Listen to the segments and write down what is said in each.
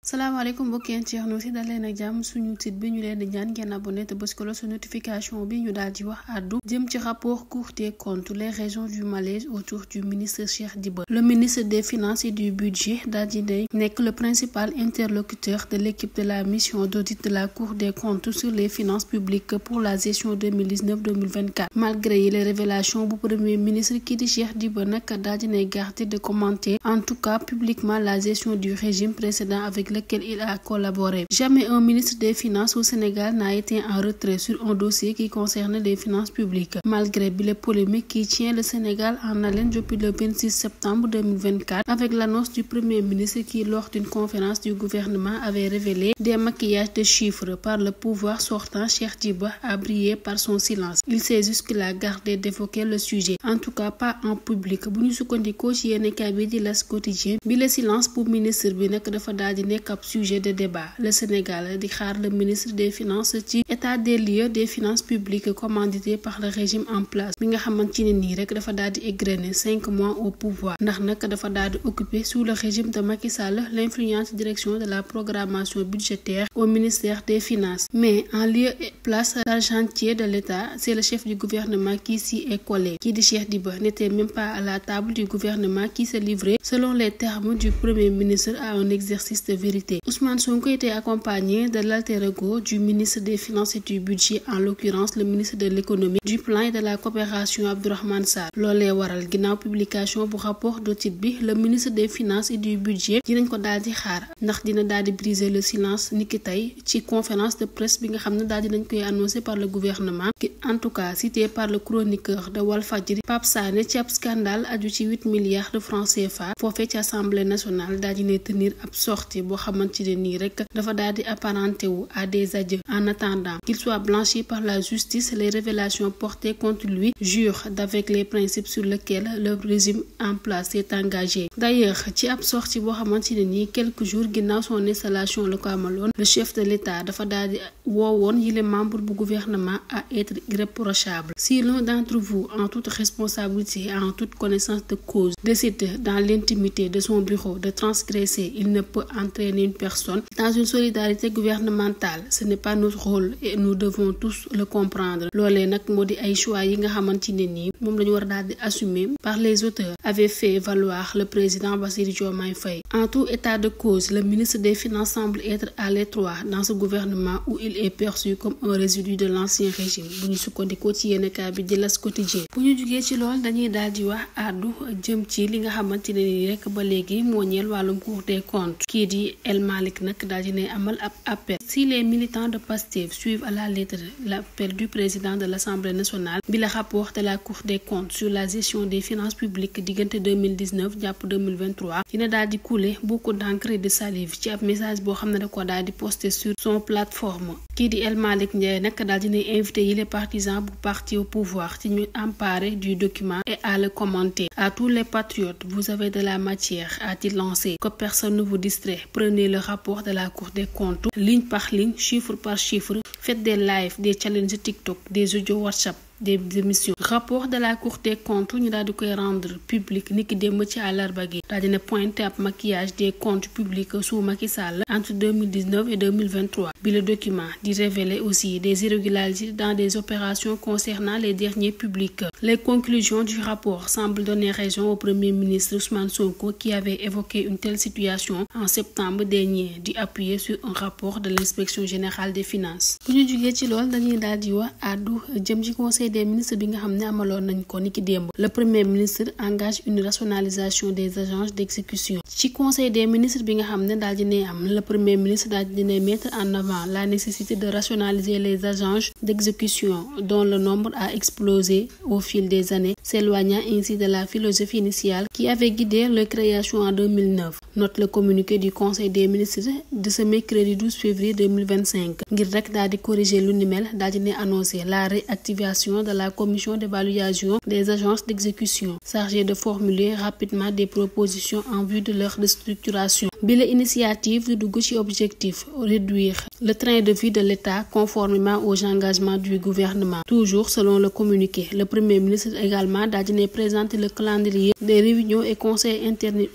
salaamaaleykum mbokki internautes yi dal leen ak jàmm suñu site bi ñu leen di ñaan ngeen abonné te bës ko la su notification bi ñu daal di wax àddu jëm ci rapport Cour des comptes les raisons du malaise autour du ministre Cheikh Diba. Le ministre des finances et du budget daal di nekk le principal interlocuteur de l'équipe de la mission d'audit de la Cour des comptes sur les finances publiques pour la gestion 2019-2024. Malgré les révélations bu premier ministre kii di Cheikh Diba nag daal di garder de commenter en tout cas publiquement la gestion du régime précédent avec lequel il a collaboré. Jamais un ministre des Finances au Sénégal n'a été en retrait sur un dossier qui concerne les finances publiques. Malgré les polémiques qui tient le Sénégal en haleine depuis le 26 septembre 2024 avec l'annonce du Premier ministre qui, lors d'une conférence du gouvernement, avait révélé des maquillages de chiffres par le pouvoir sortant, Cheikh Diba a brillé par son silence. Il s'est jusque-là gardé d'évoquer le sujet, en tout cas pas en public. Bu ñu sukkandikoo ci yéenekaay bi di L'As Quotidien bi le silence pour ministre bi nag dafa daal di nekk ab sujet de débat. Le Sénégal di xaar le ministre des Finances ci état des lieux des finances publiques commandité par le régime en place bi nga xamante ne nii rek dafa daal di égrener 5 mois au pouvoir ndax nag dafa daal di occuper sous le régime de Macky Sall l'influente direction de la programmation budgétaire au ministère des Finances. Mais en lieu et place d'argentier de l'État, c'est le chef du gouvernement qui s'y est collé. Qui dit Cheikh Diba n'était même pas à la table du gouvernement qui se livrait, selon les termes du Premier ministre, à un exercice de vérité. Ousmane Sonko était accompagné de l'alter ego du ministre des Finances et du Budget, en l'occurrence le ministre de l'Économie, du Plan et de la Coopération Abdourahmane Sarr. Loolee waral ginnaaw publication bu rapport d'audit bi, le ministre des Finances et du Budget dinañ ko daal di xaar ndax dina daal di briser le silence niki tey ci conférence de presse bi nga xam ne daal dinañ koy annoncé par le gouvernement, qui en tout cas cité par le chroniqueur de Walfadjri Pape Sané ci ab scandale aju ci 8 milliards de francs CFA foofee ci Assemblée nationale daal dina tenir ab sortie boo xamante ne nii rek dafa daal di apparenté wu à des adieux. En attendant qu'il soit blanchi par la justice, les révélations portées contre lui jurent d'avec les principes sur lesquels le régime en place s'est engagé. D'ailleurs ci ab sortie boo xamante ne nii quelques jours ginnaaw son installation la ko amaloon, le chef de l'État dafa daal di woowoon yile membre bu gouvernement à être irréprochable. Si l'un d'entre vous, en toute responsabilité et en toute connaissance de cause, décide dans l'intimité de son bureau de transgresser, il ne peut entraîner une personne dans une solidarité gouvernementale. Ce n'est pas notre rôle et nous devons tous le comprendre. Loolee nag moo di ay choix yi nga xamante ne nii moom la ñu war a daal di assumer par les auteurs, avait fait valoir le président Bassirou Diomaye Faye. En tout état de cause, le ministre des Finances semble être à l'étroit dans ce gouvernement où il est perçu comme un résidu de l'ancien régime. Bu ñu sukkandikoo ci yéenekaay bi di L'As Quotidien. Bu ñu jugee ci lool dañuy daal di wax àddu jëm ci li nga xamante ne nii rek ba léegi moo ñeel wàllum Cour des comptes. Kii di El Malick nag daal di ne amal ab appel. Si les militants de Pastef suivent à la lettre l'appel du président de l'Assemblée nationale bi le rapport de la Cour des comptes sur la gestion des finances publiques diggante 2019 jàpp 2023 dina daal di couler beaucoup d'encre et de salive ci ab message boo xam ne da ko daal di poster sur son plateforme. Kii di El Malick Ndiaye nag daal di ne invité yi les partisans bu parti au pouvoir ci ñu emparer du document et à le commenter. À tous les patriotes, vous avez de la matière, a-t-il lancé. Que personne ne vous distrait. Prenez le rapport de la Cour des comptes, ligne par ligne, chiffre par chiffre. Faites des lives, des challenges TikTok, des audios WhatsApp, des émissions. Rapport de la Cour des comptes ñu daal di koy rendre public niki démb ci àllarba gi daal dina pointé ab maquillage des comptes publics sous Macky Sall entre 2019 et 2023 bi le document di révéler aussi des irrégularités dans des opérations concernant les derniers publics. Les conclusions du rapport semblent donner raison au Premier ministre Ousmane Sonko qui avait évoqué une telle situation en septembre dernier di appuyer sur un rapport de l'inspection générale des finances. Bu ñu jugee ci lool dañuy daal di wax àddu jëm ci conseil des ministres bi nga xam ne amaloon nañ ko niki démb. Le premier ministre engage une rationalisation des agences d'exécution. Ci conseil des ministres bi nga xam ne daal dina am, le premier ministre daal dina mettre en avant la nécessité de rationaliser les agences d'exécution dont le nombre a explosé au fil des années, s'éloignant ainsi de la philosophie initiale qui avait guidé leur création en 2009. Note le communiqué du conseil des ministres de ce mercredi 12 février 2025. Ngir rek daal di corriger lu ni mel daal dina annoncer la réactivation de la commission d'évaluation des agences d'exécution chargée de formuler rapidement des propositions en vue de leur restructuration. Bi la initiative du dugg ci objectif réduire le train de vie de l'État conformément aux engagements du gouvernement. Toujours selon le communiqué, le Premier ministre également daal dina présenter le calendrier des réunions et conseils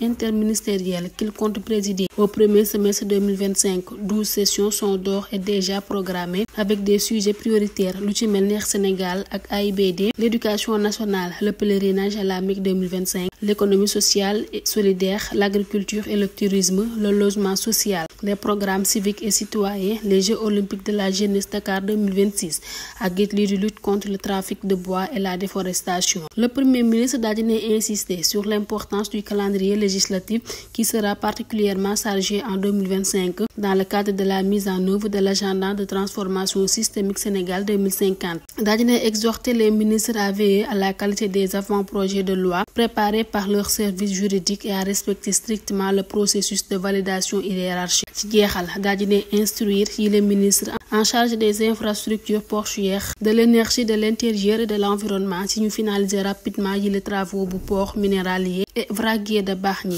interministériels qu'il compte présider au premier semestre 2025. 12 sessions sont d'ores et déjà programmées avec des sujets prioritaires lu ci mel ni Air Sénégal ak AIBD, l'éducation nationale, le pèlerinage à la Mecque 2025, l'économie sociale et solidaire, l'agriculture et le tourisme, le logement social, les programmes civiques et citoyens, les Jeux olympiques de la jeunesse Dakar 2026 ak lii di lutte contre le trafic de bois et la déforestation. Le Premier ministre daal dina insister sur l'importance du calendrier législatif qui sera particulièrement chargé en 2025 dans le cadre de la mise en œuvre de l'agenda de transformation systémique Sénégal 2050. Daal dina exhorter les ministres à veiller à la qualité des avant-projets de loi préparés par leurs services juridiques et à respecter strictement le processus de validation hiérarchique. Ci jeexal daal dina instruire les ministres en charge des infrastructures portuaires, de l'énergie, de l'intérieur et de l'environnement si ñu finaliser rapidement les travaux bu port minéralier et vraquier de Bargny.